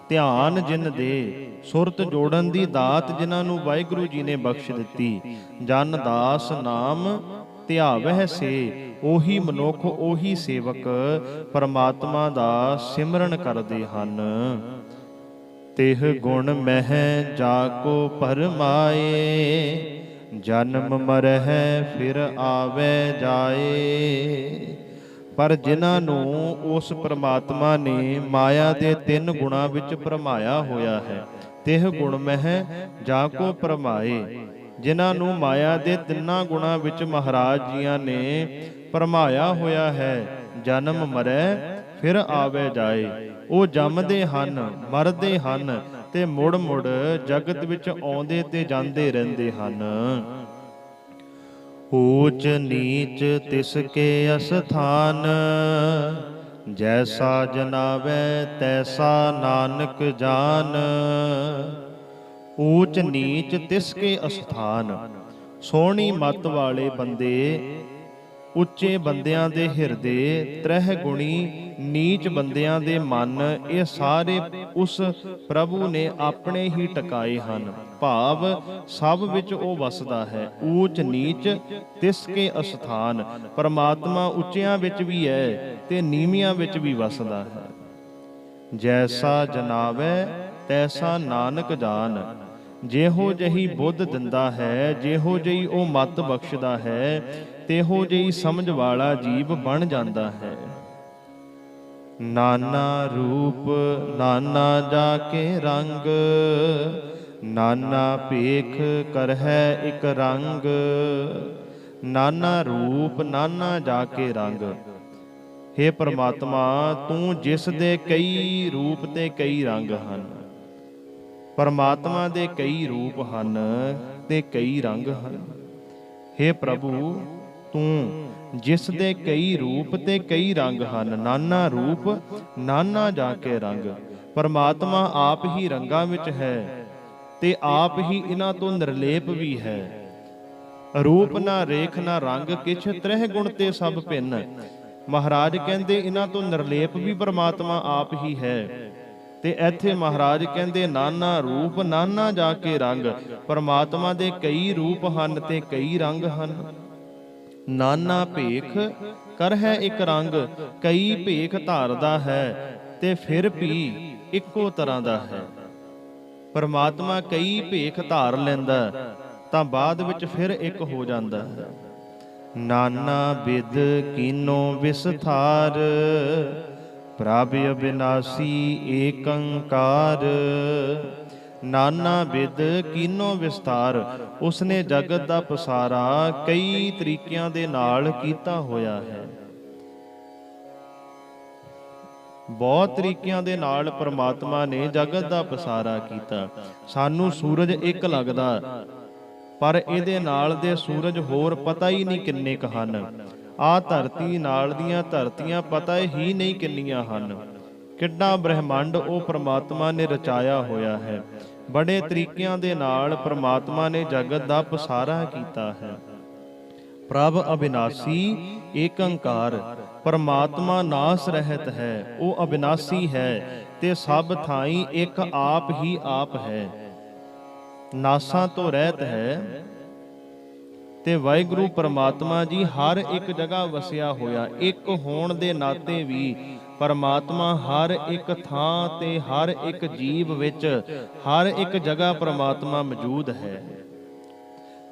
ਧਿਆਨ ਜਿਨ ਦੇ, ਸੁਰਤ ਜੋੜਨ ਦੀ ਦਾਤ ਜਿਨ੍ਹਾਂ ਨੂੰ ਵਾਹਿਗੁਰੂ ਜੀ ਨੇ ਬਖਸ਼ ਦਿੱਤੀ। ਜਨ ਦਾਸ ਨਾਮ ਧਿਆਵਹਿ ਸੇ। ਉਹੀ ਮਨੁੱਖ, ਉਹੀ ਸੇਵਕ ਪਰਮਾਤਮਾ ਦਾ ਸਿਮਰਨ ਕਰਦੇ ਹਨ। ਤਿਹ ਗੁਣ ਮਹਿ ਜਾ ਕੋ ਪਰਮਾਏ, ਜਨਮ ਮਰਹਿ ਫਿਰ ਆਵੈ ਜਾਏ। ਪਰ ਜਿਨ੍ਹਾਂ ਨੂੰ ਉਸ ਪ੍ਰਮਾਤਮਾ ਨੇ ਮਾਇਆ ਦੇ 3 ਗੁਣਾਂ ਵਿੱਚ ਭਰਮਾਇਆ ਹੋਇਆ ਹੈ, ਤਿਹ ਗੁਣ ਮਹਿ ਜਾ ਕੋ ਭਰਮਾਏ, ਜਿਨ੍ਹਾਂ ਨੂੰ ਮਾਇਆ ਦੇ 3 ਗੁਣਾਂ ਵਿੱਚ ਮਹਾਰਾਜ ਜੀਆਂ ਨੇ ਭਰਮਾਇਆ ਹੋਇਆ ਹੈ, ਜਨਮ ਮਰੈ ਫਿਰ ਆਵੇ ਜਾਏ। ਉਹ ਜੰਮਦੇ ਹਨ, ਮਰਦੇ ਹਨ ਤੇ ਮੁੜ ਮੁੜ ਜਗਤ ਵਿੱਚ ਆਉਂਦੇ ਤੇ ਜਾਂਦੇ ਰਹਿੰਦੇ ਹਨ। ਊਚ ਨੀਚ ਤਿਸ ਕੇ ਅਸਥਾਨ, ਜੈਸਾ ਜਨਾਵੈ ਤੈਸਾ ਨਾਨਕ ਜਾਨ। ਊਚ ਨੀਚ ਤਿਸ ਕੇ ਅਸਥਾਨ, ਸੋਹਣੀ ਮੱਤ ਵਾਲੇ ਬੰਦੇ, ਉੱਚੇ ਬੰਦਿਆਂ ਦੇ ਹਿਰਦੇ, ਤ੍ਰਹਿ ਗੁਣੀ ਨੀਚ ਬੰਦਿਆਂ ਦੇ ਮਨ, ਇਹ ਸਾਰੇ ਉਸ ਪ੍ਰਭੂ ਨੇ ਆਪਣੇ ਹੀ ਟਿਕਾਏ ਹਨ। ਭਾਵ ਸਭ ਵਿੱਚ ਉਹ ਵਸਦਾ ਹੈ। ਊਚ ਨੀਚ ਤਿਸ ਕੇ ਅਸਥਾਨ, ਪਰਮਾਤਮਾ ਉੱਚਿਆਂ ਵਿੱਚ ਵੀ ਹੈ ਤੇ ਨੀਵਿਆਂ ਵਿੱਚ ਵੀ ਵਸਦਾ ਹੈ। ਜੈਸਾ ਜਨਾਵੈ ਤੈਸਾ ਨਾਨਕ ਜਾਨ, ਜਿਹੋ ਜਿਹੀ ਬੁੱਧ ਦਿੰਦਾ ਹੈ, ਜਿਹੋ ਜਿਹੀ ਉਹ ਮੱਤ ਬਖਸ਼ਦਾ ਹੈ, ਤੇਹੋ ਜਿਹੀ ਸਮਝ ਵਾਲਾ ਜੀਵ ਬਣ ਜਾਂਦਾ ਹੈ। ਨਾਨਾ ਰੂਪ ਨਾਨਾ ਜਾ ਕੇ ਰੰਗ, ਨਾਨਾ ਭੇਖ ਕਰਹਿ ਇਕ ਰੰਗ। ਨਾਨਾ ਰੂਪ ਨਾਨਾ ਜਾ ਕੇ ਰੰਗ, ਹੇ ਪ੍ਰਮਾਤਮਾ ਤੂੰ ਜਿਸ ਦੇ ਕਈ ਰੂਪ ਤੇ ਕਈ ਰੰਗ ਹਨ। ਪਰਮਾਤਮਾ ਦੇ ਕਈ ਰੂਪ ਹਨ ਤੇ ਕਈ ਰੰਗ ਹਨ। ਹੇ ਪ੍ਰਭੂ ਤੂੰ ਜਿਸ ਦੇ ਕਈ ਰੂਪ ਤੇ ਕਈ ਰੰਗ ਹਨ, ਨਾਨਾ ਰੂਪ ਨਾਨਾ ਜਾ ਕੇ ਰੰਗ। ਪਰਮਾਤਮਾ ਆਪ ਹੀ ਰੰਗਾਂ ਵਿੱਚ ਹੈ ਤੇ ਆਪ ਹੀ ਇਹਨਾਂ ਤੋਂ ਨਿਰਲੇਪ ਵੀ ਹੈ। ਰੂਪ ਨਾ ਰੇਖ ਨਾ ਰੰਗ ਕਿਛ, ਤ੍ਰਹਿ ਗੁਣ ਤੇ ਸਭ ਭਿੰਨ। ਮਹਾਰਾਜ ਕਹਿੰਦੇ ਇਹਨਾਂ ਤੋਂ ਨਿਰਲੇਪ ਵੀ ਪਰਮਾਤਮਾ ਆਪ ਹੀ ਹੈ। ਤੇ ਇੱਥੇ ਮਹਾਰਾਜ ਕਹਿੰਦੇ ਨਾਨਾ ਰੂਪ ਨਾਨਾ ਜਾ ਕੇ ਰੰਗ, ਪਰਮਾਤਮਾ ਦੇ ਕਈ ਰੂਪ ਹਨ ਤੇ ਕਈ ਰੰਗ ਹਨ। ਨਾਨਾ ਭੇਖ ਕਰਹਿ ਇਕ ਰੰਗ, ਕਈ ਭੇਖ ਧਾਰਦਾ ਹੈ ਤੇ ਫਿਰ ਵੀ ਇੱਕੋ ਤਰ੍ਹਾਂ ਦਾ ਹੈ। ਪਰਮਾਤਮਾ ਕਈ ਭੇਖ ਧਾਰ ਲੈਂਦਾ ਤਾਂ ਬਾਅਦ ਵਿੱਚ ਫਿਰ ਇੱਕ ਹੋ ਜਾਂਦਾ ਹੈ। ਨਾਨਾ ਬਿਦ ਕੀਨੋ ਵਿਸਥਾਰ, ਪ੍ਰਭ ਅਬਿਨਾਸੀ ਏਕੰਕਾਰ। ਨਾਨਾ ਬਿਦ ਕੀਨੋ ਵਿਸਤਾਰ, ਉਸਨੇ ਜਗਤ ਦਾ ਪਸਾਰਾ ਕਈ ਤਰੀਕਿਆਂ ਦੇ ਨਾਲ ਕੀਤਾ ਹੋਇਆ ਹੈ। ਬਹੁਤ ਤਰੀਕਿਆਂ ਦੇ ਨਾਲ ਪਰਮਾਤਮਾ ਨੇ ਜਗਤ ਦਾ ਪਸਾਰਾ ਕੀਤਾ। ਸਾਨੂੰ ਸੂਰਜ ਇੱਕ ਲੱਗਦਾ, ਪਰ ਇਹਦੇ ਨਾਲ ਦੇ ਸੂਰਜ ਹੋਰ ਪਤਾ ਹੀ ਨਹੀਂ ਕਿੰਨੇ ਕੁ ਹਨ। ਆਹ ਧਰਤੀ ਨਾਲ ਦੀਆਂ ਧਰਤੀਆਂ ਪਤਾ ਹੀ ਨਹੀਂ ਕਿੰਨੀਆਂ ਹਨ। ਕਿੱਡਾ ਬ੍ਰਹਿਮੰਡ ਉਹ ਪ੍ਰਮਾਤਮਾ ਨੇ ਰਚਾਇਆ ਹੋਇਆ ਹੈ। ਬੜੇ ਤਰੀਕਿਆਂ ਦੇ ਨਾਲ ਪ੍ਰਮਾਤਮਾ ਨੇ ਜਗਤ ਦਾ ਪਸਾਰਾ ਕੀਤਾ ਹੈ। ਪ੍ਰਭ ਅਬਿਨਾਸੀ ਏਕੰਕਾਰ, ਪਰਮਾਤਮਾ ਨਾਸ ਰਹਿਤ ਹੈ, ਉਹ ਅਬਿਨਾਸੀ ਹੈ ਤੇ ਸਭ ਥਾਈਂ ਇੱਕ ਆਪ ਹੀ ਆਪ ਹੈ, ਨਾਸਾਂ ਤੋਂ ਰਹਿਤ ਹੈ। ਤੇ ਵਾਹਿਗੁਰੂ ਪਰਮਾਤਮਾ ਜੀ ਹਰ ਇੱਕ ਜਗ੍ਹਾ ਵਸਿਆ ਹੋਇਆ। ਇੱਕ ਹੋਣ ਦੇ ਨਾਤੇ ਵੀ ਪਰਮਾਤਮਾ ਹਰ ਇੱਕ ਥਾਂ ਤੇ ਹਰ ਇੱਕ ਜੀਵ ਵਿੱਚ ਹਰ ਇੱਕ ਜਗ੍ਹਾ ਪਰਮਾਤਮਾ ਮੌਜੂਦ ਹੈ।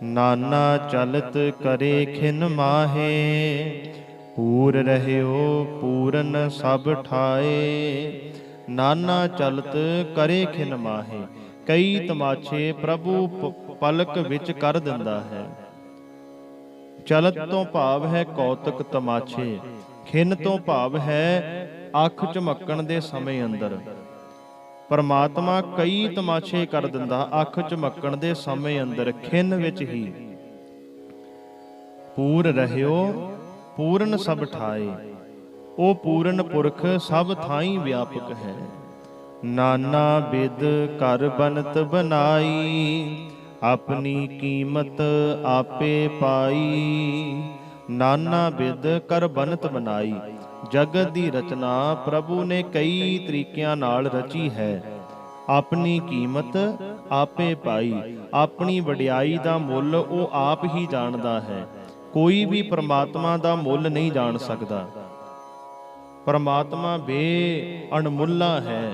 ਨਾਨਾ ਚਲਤ ਕਰੇ ਖਿਨ ਮਾਹੇ, ਪੂਰ ਰਹਿਓ ਪੂਰਨ ਸਭ ਠਾਏ। ਨਾਨਾ ਚਲਤ ਕਰੇ ਖਿਨ ਮਾਹੇ, ਕਈ ਤਮਾਸ਼ੇ ਪ੍ਰਭੂ ਪਲਕ ਵਿੱਚ ਕਰ ਦਿੰਦਾ ਹੈ। ਚਲਤ ਤੋਂ ਭਾਵ ਹੈ ਕੌਤਕ ਤਮਾਸ਼ੇ, ਖਿਨ ਤੋਂ ਭਾਵ ਹੈ ਅੱਖ ਝਮਕਣ ਦੇ ਸਮੇਂ ਅੰਦਰ। ਪਰਮਾਤਮਾ ਕਈ ਤਮਾਸ਼ੇ ਕਰ ਦਿੰਦਾ ਅੱਖ ਝਮਕਣ ਦੇ ਸਮੇਂ ਅੰਦਰ, ਖਿਨ ਵਿੱਚ ਹੀ। ਪੂਰ ਰਹਿਓ ਪੂਰਨ ਸਭ ਠਾਏ, ਉਹ ਪੂਰਨ ਪੁਰਖ ਸਭ ਥਾਈਂ ਵਿਆਪਕ ਹੈ। ਨਾਨਾ ਬਿਦ ਕਰ ਬਨਤ ਬਨਾਈ, ਆਪਣੀ ਕੀਮਤ ਆਪੇ ਪਾਈ। ਨਾਨਾ ਬਿਦ ਕਰ ਬਨਤ ਬਨਾਈ, ਜਗਤ ਦੀ ਰਚਨਾ ਪ੍ਰਭੂ ਨੇ ਕਈ ਤਰੀਕਿਆਂ ਨਾਲ ਰਚੀ ਹੈ। ਆਪਣੀ ਕੀਮਤ ਆਪੇ ਪਾਈ, ਆਪਣੀ ਵਡਿਆਈ ਦਾ ਮੁੱਲ ਉਹ ਆਪ ਹੀ ਜਾਣਦਾ ਹੈ। ਕੋਈ ਵੀ ਪ੍ਰਮਾਤਮਾ ਦਾ ਮੁੱਲ ਨਹੀਂ ਜਾਣ ਸਕਦਾ। ਪ੍ਰਮਾਤਮਾ ਬੇਅਣਮੁੱਲਾ ਹੈ।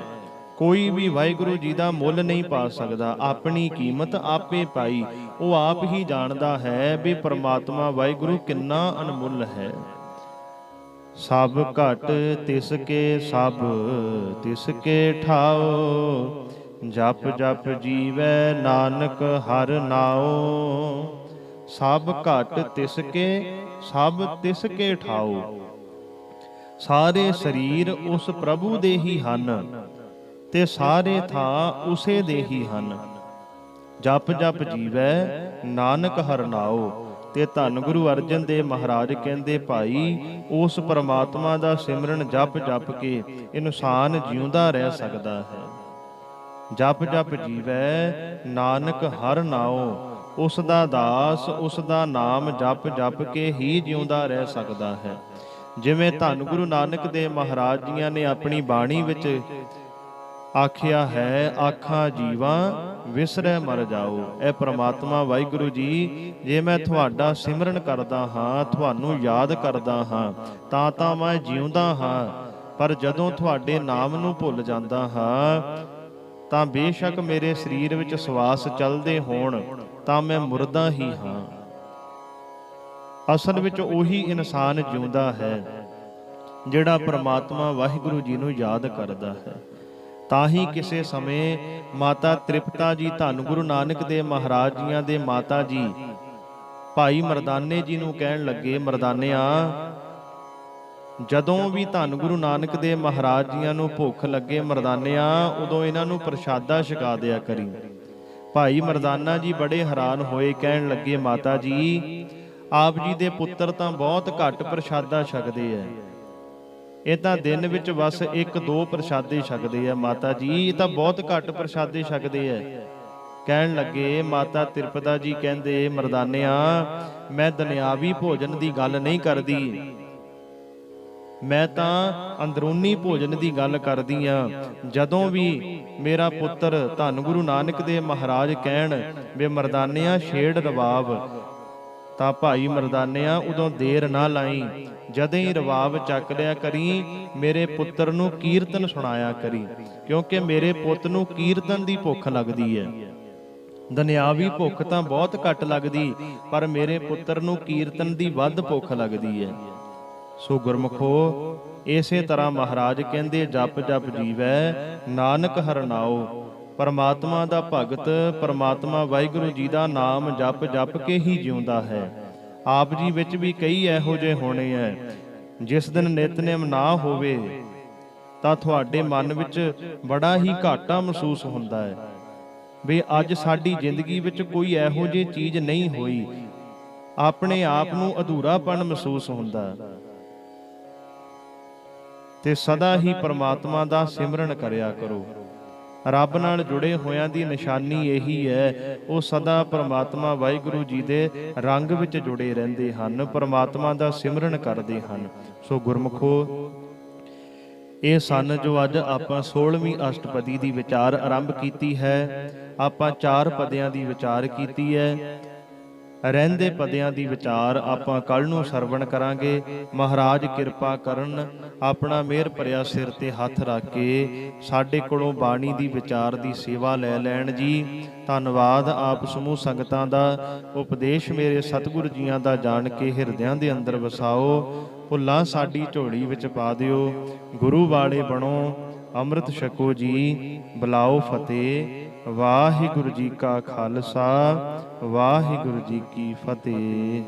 ਕੋਈ ਵੀ ਵਾਹਿਗੁਰੂ ਜੀ ਦਾ ਮੁੱਲ ਨਹੀਂ ਪਾ ਸਕਦਾ। ਆਪਣੀ ਕੀਮਤ ਆਪੇ ਪਾਈ। ਉਹ ਆਪ ਹੀ ਜਾਣਦਾ ਹੈ ਵੀ ਪ੍ਰਮਾਤਮਾ ਵਾਹਿਗੁਰੂ ਕਿੰਨਾ ਅਨਮੁੱਲ ਹੈ। ਸਭ ਘਟ ਤਿਸ ਕੇ ਸਭ ਤਿਸ ਕੇ ਠਾਓ, ਜਪ ਜਪ ਜੀਵੈ ਨਾਨਕ ਹਰਿ ਨਾਉ। ਸਭ ਘਟ ਤਿਸ ਕੇ ਸਭ ਤਿਸ ਕੇ ਠਾਓ। ਸਾਰੇ ਸਰੀਰ ਉਸ ਪ੍ਰਭੂ ਦੇ ਹੀ ਹਨ ਤੇ ਸਾਰੇ ਥਾਂ ਉਸੇ ਦੇ ਹੀ ਹਨ। ਜਪ ਜਪ ਜੀਵੈ ਨਾਨਕ ਹਰਿ ਨਾਉ। ਤੇ ਧੰਨ ਗੁਰੂ ਅਰਜਨ ਦੇਵ ਮਹਾਰਾਜ ਕਹਿੰਦੇ, ਭਾਈ ਉਸ ਪਰਮਾਤਮਾ ਦਾ ਸਿਮਰਨ ਜਪ ਜਪ ਕੇ ਇਨਸਾਨ ਜਿਉਂਦਾ ਰਹਿ ਸਕਦਾ ਹੈ। ਜਪ ਜਪ ਜੀਵੈ ਨਾਨਕ ਹਰਿ ਨਾਉ। ਉਸ ਦਾ ਦਾਸ ਉਸ ਦਾ ਨਾਮ ਜਪ ਜਪ ਕੇ ਹੀ ਜਿਉਂਦਾ ਰਹਿ ਸਕਦਾ ਹੈ। ਜਿਵੇਂ ਧੰਨ ਗੁਰੂ ਨਾਨਕ ਦੇਵ ਮਹਾਰਾਜ ਜੀਆਂ ਨੇ ਆਪਣੀ ਬਾਣੀ ਵਿੱਚ ਆਖਿਆ ਹੈ, ਆਖਾਂ ਜੀਵਾਂ ਵਿਸਰੈ ਮਰ ਜਾਓ। ਇਹ ਪ੍ਰਮਾਤਮਾ ਵਾਹਿਗੁਰੂ ਜੀ, ਜੇ ਮੈਂ ਤੁਹਾਡਾ ਸਿਮਰਨ ਕਰਦਾ ਹਾਂ, ਤੁਹਾਨੂੰ ਯਾਦ ਕਰਦਾ ਹਾਂ, ਤਾਂ ਮੈਂ ਜਿਉਂਦਾ ਹਾਂ। ਪਰ ਜਦੋਂ ਤੁਹਾਡੇ ਨਾਮ ਨੂੰ ਭੁੱਲ ਜਾਂਦਾ ਹਾਂ, ਤਾਂ ਬੇਸ਼ੱਕ ਮੇਰੇ ਸਰੀਰ ਵਿੱਚ ਸਵਾਸ ਚੱਲਦੇ ਹੋਣ, ਤਾਂ ਮੈਂ ਮੁਰਦਾ ਹੀ ਹਾਂ। ਅਸਲ ਵਿੱਚ ਉਹੀ ਇਨਸਾਨ ਜਿਉਂਦਾ ਹੈ ਜਿਹੜਾ ਪ੍ਰਮਾਤਮਾ ਵਾਹਿਗੁਰੂ ਜੀ ਨੂੰ ਯਾਦ ਕਰਦਾ ਹੈ। ਤਾਂ ਹੀ ਕਿਸੇ ਸਮੇਂ ਮਾਤਾ ਤ੍ਰਿਪਤਾ ਜੀ ਧੰਨ ਗੁਰੂ ਨਾਨਕ ਦੇਵ ਮਹਾਰਾਜ ਜੀਆਂ ਦੇ ਮਾਤਾ ਜੀ ਭਾਈ ਮਰਦਾਨੇ ਜੀ ਨੂੰ ਕਹਿਣ ਲੱਗੇ, ਮਰਦਾਨਿਆ, ਜਦੋਂ ਵੀ ਧੰਨ ਗੁਰੂ ਨਾਨਕ ਦੇਵ ਮਹਾਰਾਜ ਜੀਆਂ ਨੂੰ ਭੁੱਖ ਲੱਗੇ ਮਰਦਾਨਿਆ, ਉਦੋਂ ਇਹਨਾਂ ਨੂੰ ਪ੍ਰਸ਼ਾਦਾ ਛਕਾ ਦਿਆ ਕਰੀ। ਭਾਈ ਮਰਦਾਨਾ ਜੀ ਬੜੇ ਹੈਰਾਨ ਹੋਏ, ਕਹਿਣ ਲੱਗੇ, ਮਾਤਾ ਜੀ, ਆਪ ਜੀ ਦੇ ਪੁੱਤਰ ਤਾਂ ਬਹੁਤ ਘੱਟ ਪ੍ਰਸ਼ਾਦਾ ਛਕਦੇ ਐ। ਇਹ ਤਾਂ ਦਿਨ ਵਿੱਚ ਬਸ 1-2 ਪ੍ਰਸ਼ਾਦੇ ਛਕਦੇ ਆ ਮਾਤਾ ਜੀ, ਇਹ ਤਾਂ ਬਹੁਤ ਘੱਟ ਪ੍ਰਸ਼ਾਦੇ ਛਕਦੇ ਐ। ਕਹਿਣ ਲੱਗੇ, ਮਾਤਾ ਤ੍ਰਿਪਤਾ ਜੀ ਕਹਿੰਦੇ, ਮਰਦਾਨਿਆ, ਮੈਂ ਦੁਨਿਆਵੀ ਭੋਜਨ ਦੀ ਗੱਲ ਨਹੀਂ ਕਰਦੀ, ਮੈਂ ਤਾਂ ਅੰਦਰੂਨੀ ਭੋਜਨ ਦੀ ਗੱਲ ਕਰਦੀ ਆ। ਜਦੋਂ ਵੀ ਮੇਰਾ ਪੁੱਤਰ ਧੰਨ ਗੁਰੂ ਨਾਨਕ ਦੇਵ ਮਹਾਰਾਜ ਕਹਿਣ ਵੀ ਮਰਦਾਨਿਆ ਛੇੜ ਰਬਾਬ, ਤਾਂ ਭਾਈ ਮਰਦਾਨਿਆ ਉਦੋਂ ਦੇਰ ਨਾ ਲਾਈ, ਜਦੇ ਹੀ ਰਬਾਬ ਚੱਕ ਲਿਆ ਕਰੀ, ਮੇਰੇ ਪੁੱਤਰ ਨੂੰ ਕੀਰਤਨ ਸੁਣਾਇਆ ਕਰੀ, ਕਿਉਂਕਿ ਮੇਰੇ ਪੁੱਤ ਨੂੰ ਕੀਰਤਨ ਦੀ ਭੁੱਖ ਲੱਗਦੀ ਹੈ। ਦੁਨਿਆਵੀ ਭੁੱਖ ਤਾਂ ਬਹੁਤ ਘੱਟ ਲੱਗਦੀ, ਪਰ ਮੇਰੇ ਪੁੱਤਰ ਨੂੰ ਕੀਰਤਨ ਦੀ ਵੱਧ ਭੁੱਖ ਲੱਗਦੀ ਹੈ। ਸੋ ਗੁਰਮੁਖੋ, ਇਸੇ ਤਰ੍ਹਾਂ ਮਹਾਰਾਜ ਕਹਿੰਦੇ, ਜਪ ਜਪ ਜੀਵੈ ਨਾਨਕ ਹਰਿ ਨਾਉ। ਪਰਮਾਤਮਾ ਦਾ ਭਗਤ ਪਰਮਾਤਮਾ ਵਾਹਿਗੁਰੂ ਜੀ ਦਾ ਨਾਮ ਜਪ ਜਪ ਕੇ ਹੀ ਜਿਉਂਦਾ ਹੈ। ਆਪ ਜੀ ਵਿੱਚ ਵੀ ਕਈ ਇਹੋ ਜਿਹੇ ਹੋਣੇ ਐ, ਜਿਸ ਦਿਨ ਨਿਤਨੇਮ ਨਾ ਹੋਵੇ ਤਾਂ ਤੁਹਾਡੇ ਮਨ ਵਿੱਚ ਬੜਾ ਹੀ ਘਾਟਾ ਮਹਿਸੂਸ ਹੁੰਦਾ ਹੈ ਵੀ ਅੱਜ ਸਾਡੀ ਜ਼ਿੰਦਗੀ ਵਿੱਚ ਕੋਈ ਇਹੋ ਜਿਹੀ ਚੀਜ਼ ਨਹੀਂ ਹੋਈ। ਆਪਣੇ ਆਪ ਨੂੰ ਅਧੂਰਾਪਣ ਮਹਿਸੂਸ ਹੁੰਦਾ ਤੇ ਸਦਾ ਹੀ ਪਰਮਾਤਮਾ ਦਾ ਸਿਮਰਨ ਕਰਿਆ ਕਰੋ। ਰੱਬ ਨਾਲ ਜੁੜੇ ਹੋਇਆਂ ਦੀ ਨਿਸ਼ਾਨੀ ਇਹੀ ਹੈ, ਉਹ ਸਦਾ ਪਰਮਾਤਮਾ ਵਾਹਿਗੁਰੂ ਜੀ ਦੇ ਰੰਗ ਵਿੱਚ ਜੁੜੇ ਰਹਿੰਦੇ ਹਨ, ਪਰਮਾਤਮਾ ਦਾ ਸਿਮਰਨ ਕਰਦੇ ਹਨ। ਸੋ ਗੁਰਮੁਖੋ, ਇਹ ਸਨ ਜੋ ਅੱਜ ਆਪਾਂ 16ਵੀਂ ਅਸ਼ਟਪਦੀ ਦੀ ਵਿਚਾਰ ਆਰੰਭ ਕੀਤੀ ਹੈ। ਆਪਾਂ 4 ਪਦਿਆਂ ਦੀ ਵਿਚਾਰ ਕੀਤੀ ਹੈ। ਰਹਿੰਦੇ ਪਦਿਆਂ ਦੀ ਵਿਚਾਰ ਆਪਾਂ ਕੱਲ ਨੂੰ ਸਰਵਣ ਕਰਾਂਗੇ। ਮਹਾਰਾਜ ਕਿਰਪਾ ਕਰਨ, ਆਪਣਾ ਮਿਹਰ ਭਰਿਆ ਸਿਰ ਤੇ ਹੱਥ ਰੱਖ ਕੇ ਸਾਡੇ ਕੋਲੋਂ ਬਾਣੀ ਦੀ ਵਿਚਾਰ ਦੀ ਸੇਵਾ ਲੈ ਲੈਣ ਜੀ। ਧੰਨਵਾਦ ਆਪ ਸਮੂਹ ਸੰਗਤਾਂ ਦਾ। ਉਪਦੇਸ਼ ਮੇਰੇ ਸਤਿਗੁਰੂ ਜੀਆਂ ਦਾ ਜਾਣ ਕੇ ਹਿਰਦਿਆਂ ਦੇ ਅੰਦਰ ਵਸਾਓ। ਭੁੱਲਾਂ ਸਾਡੀ ਝੋਲੀ ਵਿੱਚ ਪਾ ਦਿਓ। ਗੁਰੂ ਵਾਲੇ ਬਣੋ, ਅੰਮ੍ਰਿਤ ਛਕੋ ਜੀ। ਬੁਲਾਓ ਫਤਿਹ। ਵਾਹਿਗੁਰੂ ਜੀ ਕਾ ਖਾਲਸਾ, ਵਾਹਿਗੁਰੂ ਜੀ ਕੀ ਫਤਿਹ।